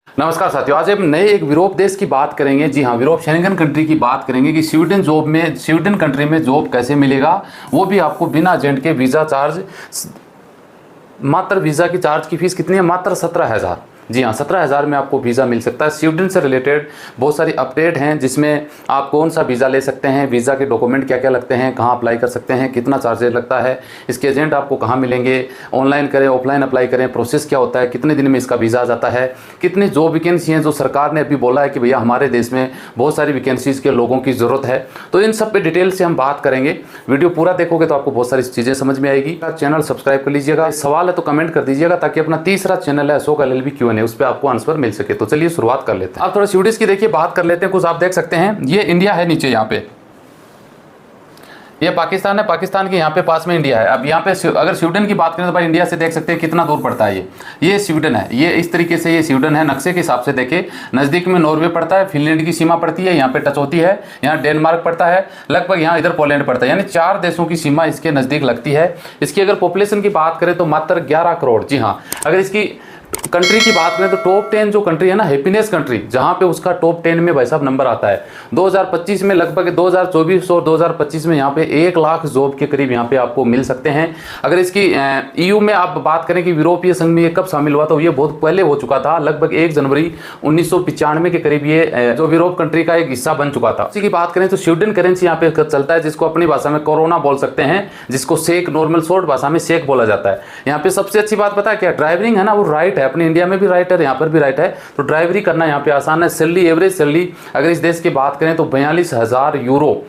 नमस्कार साथियों, आज हम नए एक यूरोप देश की बात करेंगे। जी हाँ, यूरोप शेंगन कंट्री की बात करेंगे कि स्वीडन कंट्री में जॉब कैसे मिलेगा, वो भी आपको बिना एजेंट के। वीज़ा चार्ज मात्र वीज़ा की चार्ज की फीस कितनी है? मात्र 17,000। जी हाँ, 17,000 में आपको वीज़ा मिल सकता है। स्वीडन से रिलेटेड बहुत सारी अपडेट हैं जिसमें आप कौन सा वीज़ा ले सकते हैं, वीज़ा के डॉक्यूमेंट क्या क्या लगते हैं, कहाँ अप्लाई कर सकते हैं, कितना चार्जेज लगता है, इसके एजेंट आपको कहाँ मिलेंगे, ऑनलाइन करें ऑफलाइन अप्लाई करें, प्रोसेस क्या होता है, कितने दिन में इसका वीज़ा आ जाता है, कितनी जॉब वैकेंसी हैं जो सरकार ने अभी बोला है कि भैया हमारे देश में बहुत सारी वैकेंसीज़ के लोगों की ज़रूरत है। तो इन सब पे डिटेल से हम बात करेंगे। वीडियो पूरा देखोगे तो आपको बहुत सारी चीज़ें समझ में आएगी। चैनल सब्सक्राइब कर लीजिएगा, सवाल है तो कमेंट कर दीजिएगा ताकि अपना तीसरा चैनल है अशोक LLB Q&A, उस पर आपको आंसर मिल सके। तो चलिए शुरुआत कर लेते हैं। आप थोड़ा स्वीडिश की देखिए बात कर लेते हैं। कुछ आप देख सकते हैं, ये इंडिया है नीचे, यहाँ पे ये पाकिस्तान है, पाकिस्तान के यहाँ पे पास में इंडिया है। अब यहाँ पे अगर स्वीडन की बात करें तो भाई इंडिया से देख सकते हैं कितना दूर पड़ता है। ये स्वीडन है, ये इस तरीके से ये स्वीडन है। नक्शे के हिसाब से देखे, नज़दीक में नॉर्वे पड़ता है, फिनलैंड की सीमा पड़ती है, यहाँ पे टच होती है, यहाँ डेनमार्क पड़ता है, लगभग यहाँ इधर पोलैंड पड़ता है, यानी 4 देशों की सीमा इसके नज़दीक लगती है। इसकी अगर पॉपुलेशन की बात करें तो मात्र 11 करोड़। जी हाँ, अगर इसकी कंट्री की बात करें तो टॉप 10 जो कंट्री है ना, हैप्पीनेस कंट्री, जहां पे उसका टॉप 10 में भाई साहब नंबर आता है। 2025 में लगभग 2024 और 2025 में यहाँ पे 1 लाख जॉब के करीब यहाँ पे आपको मिल सकते हैं। अगर इसकी EU में आप बात करें कि यूरोपीय संघ में ये कब शामिल हुआ, तो ये बहुत पहले हो चुका था, लगभग 1 जनवरी 1995 के करीब ये जो यूरोप कंट्री का एक हिस्सा बन चुका था। इसी की बात करें तो स्वीडन करेंसी यहाँ पे चलता है, जिसको अपनी भाषा में कोरोना बोल सकते हैं, जिसको सेक, नॉर्मल शॉर्ट भाषा में सेक बोला जाता है। यहाँ पे सबसे अच्छी बात पता है क्या? ड्राइविंग है ना, वो राइट है। अपने इंडिया में भी राइट है, यहाँ पर भी राइट है, तो ड्राइवरी करना यहाँ पे आसान है। सैलरी, एवरेज सैलरी अगर इस देश की बात करें तो 42,000 यूरो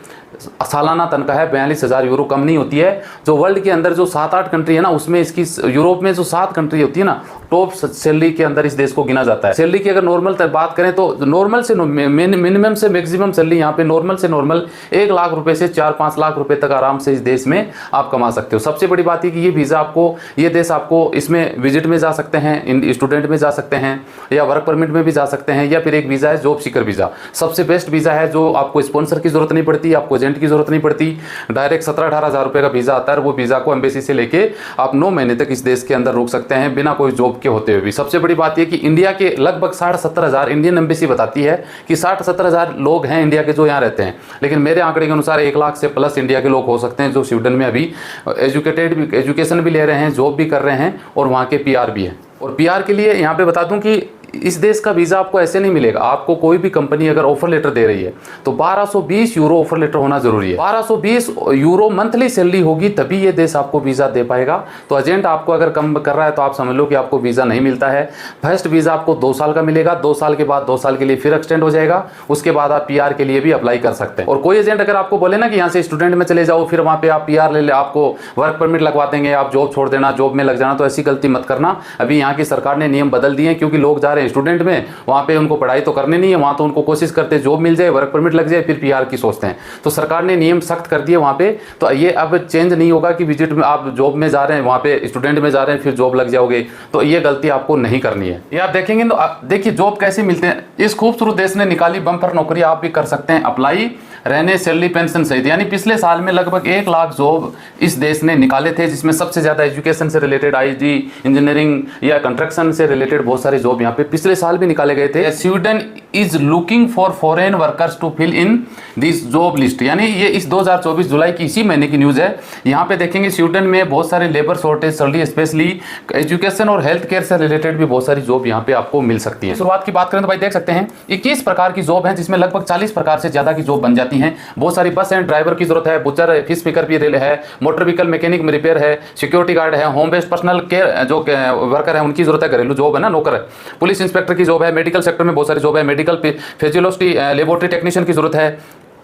सालाना तनख्वाह है। 42,000 यूरो कम नहीं होती है। जो वर्ल्ड के अंदर जो 7-8 कंट्री है ना, उसमें इसकी, यूरोप में जो 7 कंट्री होती है ना, टॉप सैलरी के अंदर इस देश को गिना जाता है। सैलरी की अगर नॉर्मल बात करें तो नॉर्मल से मिनिमम से मैक्सिमम सैलरी यहाँ पे नॉर्मल से नॉर्मल 1 लाख रुपए से 4-5 लाख रुपए तक आराम से इस देश में आप कमा सकते हो। सबसे बड़ी बात है कि ये वीज़ा आपको, ये देश आपको, इसमें विजिट में जा सकते हैं, स्टूडेंट में जा सकते हैं, या वर्क परमिट में भी जा सकते हैं, या फिर एक वीज़ा है जॉब सीकर वीज़ा। सबसे बेस्ट वीज़ा है, जो आपको स्पॉन्सर की जरूरत नहीं पड़ती, आपको एजेंट की जरूरत नहीं पड़ती, डायरेक्ट 17-18 हज़ार रुपए का वीज़ा आता है। वो वीज़ा को एम्बेसी से लेके आप 9 महीने तक इस देश के अंदर रुक सकते हैं बिना कोई जॉब के होते हुए भी। सबसे बड़ी बात यह कि इंडिया के लगभग 60-70 हज़ार, इंडियन एम्बेसी बताती है कि 60-70 हज़ार लोग हैं इंडिया के जो यहाँ रहते हैं, लेकिन मेरे आंकड़े के अनुसार 1 लाख से प्लस इंडिया के लोग हो सकते हैं जो स्वीडन में अभी एजुकेशन भी ले रहे हैं, जॉब भी कर रहे हैं, और वहाँ के PR भी हैं। और PR के लिए यहाँ पे बता दूं कि इस देश का वीज़ा आपको ऐसे नहीं मिलेगा। आपको कोई भी कंपनी अगर ऑफर लेटर दे रही है तो 1220 यूरो ऑफर लेटर होना जरूरी है। 1220 यूरो मंथली सैलरी होगी, तभी ये देश आपको वीज़ा दे पाएगा। तो एजेंट आपको अगर कम कर रहा है तो आप समझ लो कि आपको वीज़ा नहीं मिलता है। फर्स्ट वीज़ा आपको 2 साल का मिलेगा, 2 साल के बाद 2 साल के लिए फिर एक्सटेंड हो जाएगा, उसके बाद आप PR के लिए भी अप्लाई कर सकते हैं। और कोई एजेंट अगर आपको बोले ना कि यहाँ से स्टूडेंट में चले जाओ, फिर वहाँ पे आप PR ले ले, आपको वर्क परमिट लगवा देंगे, आप जॉब छोड़ देना, जॉब में लग जाना, तो ऐसी गलती मत करना। अभी यहाँ की सरकार ने नियम बदल दिए, क्योंकि लोग जा रहे हैं स्टूडेंट में, वहाँ पे उनको पढ़ाई तो करनी नहीं है, वहाँ तो उनको कोशिश करते हैं जॉब मिल जाए, वर्क परमिट लग जाए, फिर PR की सोचते हैं। तो सरकार ने नियम सख्त कर दिए वहाँ पे। तो ये अब चेंज नहीं होगा कि विजिट में आप जॉब में जा रहे हैं, वहाँ पे स्टूडेंट में जा रहे हैं, फिर जॉब लग जाओगे। तो ये गलती आपको नहीं करनी है। ये आप देखेंगे तो देखिए जॉब कैसे मिलते हैं। इस खूबसूरत देश ने निकाली बम्पर नौकरी, आप भी कर सकते हैं अप्लाई, रहने, सैलरी, पेंशन सहित। यानी पिछले साल में लगभग 1 लाख जॉब इस देश ने निकाले थे, जिसमें सबसे ज़्यादा एजुकेशन से रिलेटेड, IT, इंजीनियरिंग या कंस्ट्रक्शन से रिलेटेड बहुत सारे जॉब यहाँ पे पिछले साल भी निकाले गए थे। Sweden is looking for foreign workers to fill in this job list, यानी ये इस 2024 जुलाई की इसी महीने की न्यूज़ है। यहाँ पे देखेंगे स्वीडन में बहुत सारे लेबर शॉर्टेज चल रही है, स्पेशली एजुकेशन और हेल्थ केयर से रिलेटेड भी बहुत सारी जॉब यहाँ पे आपको मिल सकती है। शुरुआत की बात करें तो भाई देख सकते हैं 21 प्रकार की जॉब है, जिसमें लगभग 40 प्रकार से ज़्यादा की जॉब बन जाती हैं। बहुत सारी बस एंड ड्राइवर की जरूरत है, बुचर, फिश पिकर भी है, मोटर व्हीकल मैकेनिक में रिपेयर है, सिक्योरिटी गार्ड है, होम बेस्ड पर्सनल केयर जो वर्कर है उनकी जरूरत है, घरेलू जॉब है ना, नौकर है, पुलिस इंस्पेक्टर की जॉब है, मेडिकल सेक्टर में बहुत सारी जॉब है, मेडिकल फिजियोलॉजी लेबोरेटरी टेक्नीशियन की जरूरत है,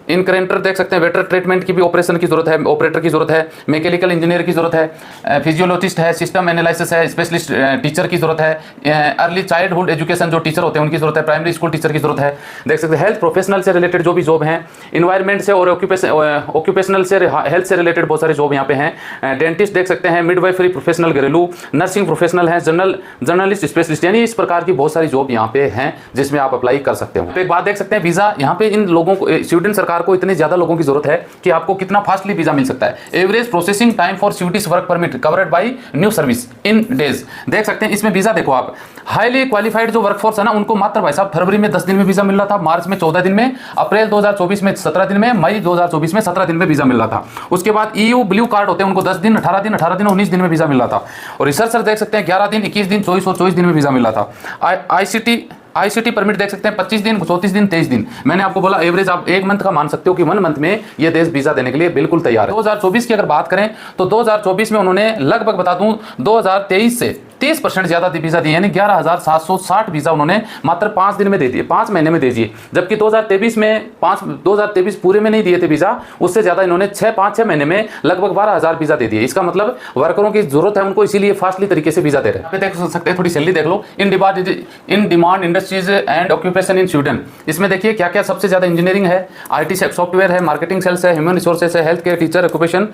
इनकरेंटर देख सकते हैं, वेटर ट्रीटमेंट की भी ऑपरेशन की जरूरत है, ऑपरेटर की जरूरत है, मैकेनिकल इंजीनियर की जरूरत है, फिजियोलॉजिस्ट है, सिस्टम एनालिसिस है, स्पेशलिस्ट टीचर की जरूरत है, अर्ली चाइल्डहुड एजुकेशन जो टीचर होते हैं उनकी जरूरत है, प्राइमरी स्कूल टीचर की जरूरत है। देख सकते हैं हेल्थ प्रोफेशनल से रिलेटेड जो भी जॉब हैं, इन्वायरमेंट से और ऑक्यूपेशनल से, हेल्थ से रिलेटेड बहुत सारी जॉब यहाँ पे हैं। डेंटिस्ट देख सकते हैं, मिडवाइफरी प्रोफेशनल, घरेलू नर्सिंग प्रोफेशनल है, जर्नलिस्ट, स्पेशलिस्ट, यानी इस प्रकार की बहुत सारी जॉब यहाँ पे हैं जिसमें आप अप्लाई कर सकते हो। तो एक बात देख सकते हैं, वीज़ा यहाँ पे इन लोगों को स्वीडन सरकार सरकार को इतने ज़्यादा लोगों की जरूरत है कि आपको कितना फास्टली वीज़ा मिल सकता है। Average processing time for Swedish work permit covered by new service in days. देख सकते हैं इसमें वीज़ा देखो आप, हाईली क्वालिफाइड जो वर्कफोर्स है ना उनको मात्र भाई साहब फरवरी में 10 दिन में वीज़ा मिल रहा था, मार्च में 14 दिन में, अप्रैल 2024 में 17 दिन में, मई 2024 में 17 दिन में वीज़ा मिल रहा था। उसके बाद EU ब्लू कार्ड होते हैं उनको 10 दिन, 18 दिन, 18 दिन, 19 दिन में वीज़ा मिल रहा था। और रिसर्चर देख सकते हैं 11 दिन, 21 दिन, 24 और 24 दिन में वीज़ा मिल रहा था। ICT परमिट देख सकते हैं 25 दिन, 34 दिन, 23 दिन। मैंने आपको बोला एवरेज आप एक मंथ का मान सकते हो कि 1 मंथ में ये देश वीज़ा देने के लिए बिल्कुल तैयार है। 2024 की अगर बात करें तो 2024 में उन्होंने लगभग बता दूं 2023 से 30% ज़्यादा वीज़ा दिए, यानी 11,760 वीज़ा उन्होंने मात्र 5 दिन में दे दिए, 5 महीने में दे दिए। जबकि 2023 पूरे में नहीं दिए थे वीज़ा, उससे ज़्यादा इन्होंने 5-6 महीने में लगभग 12,000 वीज़ा दे दिए। इसका मतलब वर्करों की जरूरत है उनको, इसीलिए फास्टली तरीके से वीज़ा दे रहे हैं। देख सकते हैं थोड़ी सैलरी देख लो, in demand industries and occupation in Sweden. इसमें देखिए क्या क्या सबसे ज़्यादा इंजीनियरिंग है, IT सॉफ्टवेयर है, मार्केटिंग सेल्स है, ह्यूमन रिसोर्सेज है, health care, teacher occupation,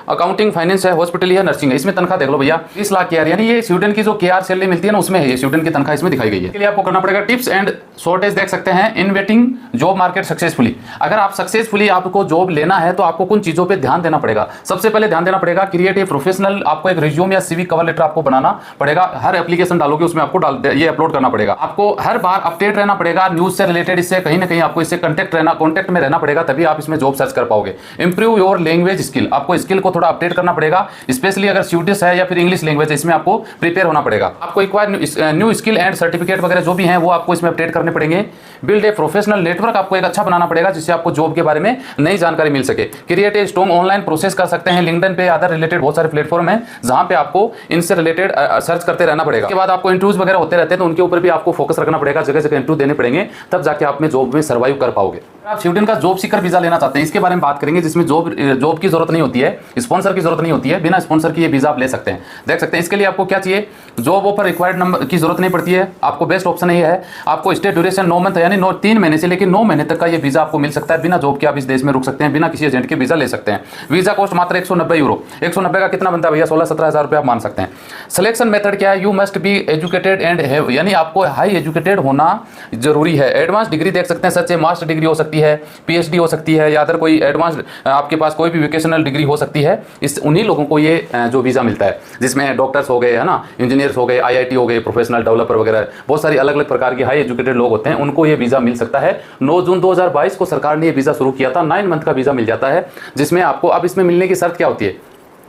accounting, finance है, हॉस्पिटल है, नर्सिंग है। इसमें तनख्वाह देख लो भैया 20 लाख KR, यानी ये स्वीडन की जो KR सैलरी मिलती है ना उसमें है ये स्वीडन की तनख्वाह इसमें दिखाई गई है। इसके लिए आपको करना पड़ेगा टिप्स एंड शॉर्टेज देख सकते हैं, इन्वेटिंग जॉब मार्केट सक्सेसफुली। अगर आप सक्सेसफुली आपको जॉब लेना है तो आपको कुछ चीज़ों पे ध्यान देना पड़ेगा। सबसे पहले ध्यान देना पड़ेगा क्रिएट ए प्रोफेशनल, आपको एक रिज्यूम या CV कवर लेटर आपको बनाना पड़ेगा। हर एप्लीकेशन डालोगे उसमें आपको ये अपलोड करना पड़ेगा। आपको हर बार अपडेट रहना पड़ेगा न्यूज से रिलेटेड, इससे कहीं ना कहीं आपको इससे कॉन्टेक्ट में रहना पड़ेगा, तभी आप इसमें जॉब सर्च कर पाओगे। इंप्रूव योर लैंग्वेज स्किल, आपको स्किल को थोड़ा अपडेट करना पड़ेगा, स्पेशली अगर स्वीडिश है या फिर इंग्लिश लैंग्वेज है, इसमें आपको प्रिपेयर होना पड़ेगा। आपको एक बार न्यू स्किल एंड सर्टिफिकेट वगैरह जो भी हैं वो आपको इसमें अपडेट करने पड़ेंगे। बिल्ड ए प्रोफेशनल नेटवर्क, आपको एक अच्छा बनाना पड़ेगा जिससे आपको जॉब के बारे में नई जानकारी मिल सके। Create a strong online process कर सकते हैं, लिंक्डइन पे अदर रिलेटेड बहुत सारे प्लेटफॉर्म हैं जहां पे आपको इनसे रिलेटेड सर्च करते रहना पड़ेगा। उसके बाद आपको इंटरव्यूज वगैरह होते रहते हैं तो उनके ऊपर भी आपको फोकस रखना पड़ेगा, जगह जगह इंटरव्यू देने पड़ेंगे, तब जाके आप में जॉब में सर्वाइव कर पाओगे। आप स्वीडन का जॉब सीकर वीजा लेना चाहते हैं, इसके बारे में बात करेंगे, जिसमें जॉब की जरूरत नहीं होती है, स्पॉन्सर की जरूरत नहीं होती है, बिना स्पॉन्सर की ये वीजा आप ले सकते हैं। देख सकते हैं इसके लिए आपको क्या चाहिए, जॉब ऑफर रिक्वायर्ड नंबर की जरूरत नहीं पड़ती है, आपको बेस्ट ऑप्शन ये है। आपको स्टे ड्यूरेशन 9 मंथ यानी 3 महीने से लेकर 9 महीने तक का ये वीजा आपको मिल सकता है, बिना जॉब के आप इस देश में रुक सकते हैं, बिना किसी एजेंट के वीजा ले सकते हैं। वीजा कॉस्ट मात्र 190 यूरो, 190 का कितना बनता है भैया, 16-17 हज़ार रुपये आप मान सकते हैं। सिलेक्शन मेथड क्या है, you must be educated and have, यानी आपको हाई एजुकेटेड होना जरूरी है। एडवांस डिग्री देख सकते हैं, सच है मास्टर डिग्री हो सकती है, PhD हो सकती है, या अदर कोई एडवांस आपके पास कोई भी वोकेशनल डिग्री हो सकती है। इस उन्हीं लोगों को ये जो वीज़ा मिलता है, जिसमें डॉक्टर्स हो गए है ना, इंजीनियर्स हो गए, IIT हो गए, प्रोफेशनल डेवलपर वगैरह बहुत सारी अलग अलग प्रकार के हाई एजुकेटेड लोग होते हैं, उनको ये वीज़ा मिल सकता है। 9 जून 2022 को सरकार ने ये वीज़ा शुरू किया था, 9 मंथ का वीज़ा मिल जाता है, जिसमें आपको अब इसमें मिलने की शर्त क्या होती है,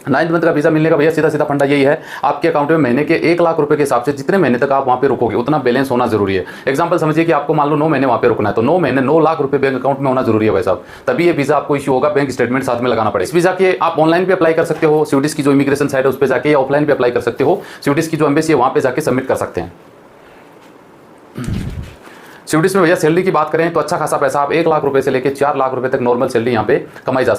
9 मंथ का वीज़ा मिलने का भैया सीधा सीधा फंडा यही है, आपके अकाउंट में महीने के 1 लाख रुपए के हिसाब से जितने महीने तक आप वहाँ पे रुकोगे उतना बैलेंस होना जरूरी है। एग्जांपल समझिए कि आपको मान लो 9 महीने वहाँ पे रुकना है, तो 9 महीने 9 लाख रुपए बैंक अकाउंट में होना जरूरी है भाई साहब, तभी ये वीज़ा आपको इश्यू होगा, बैंक स्टेटमेंट साथ में लगाना पड़ेगा। इस वीज़ा के आप ऑनलाइन भी अप्लाई कर सकते हो, स्वीडिश की जो इमिग्रेशन साइट है उस पर जाके, या ऑफलाइन भी अप्लाई कर सकते हो, स्वीडिश की जो एम्बेसी है वहाँ पे जाके सबमिट कर सकते हैं। स्वीडिश में भैया सैलरी की बात करें तो अच्छा खासा पैसा, आप 1 लाख रुपए से लेकर 4 लाख रुपए तक नॉर्मल सैलरी यहाँ पे कमाई जा सकती है।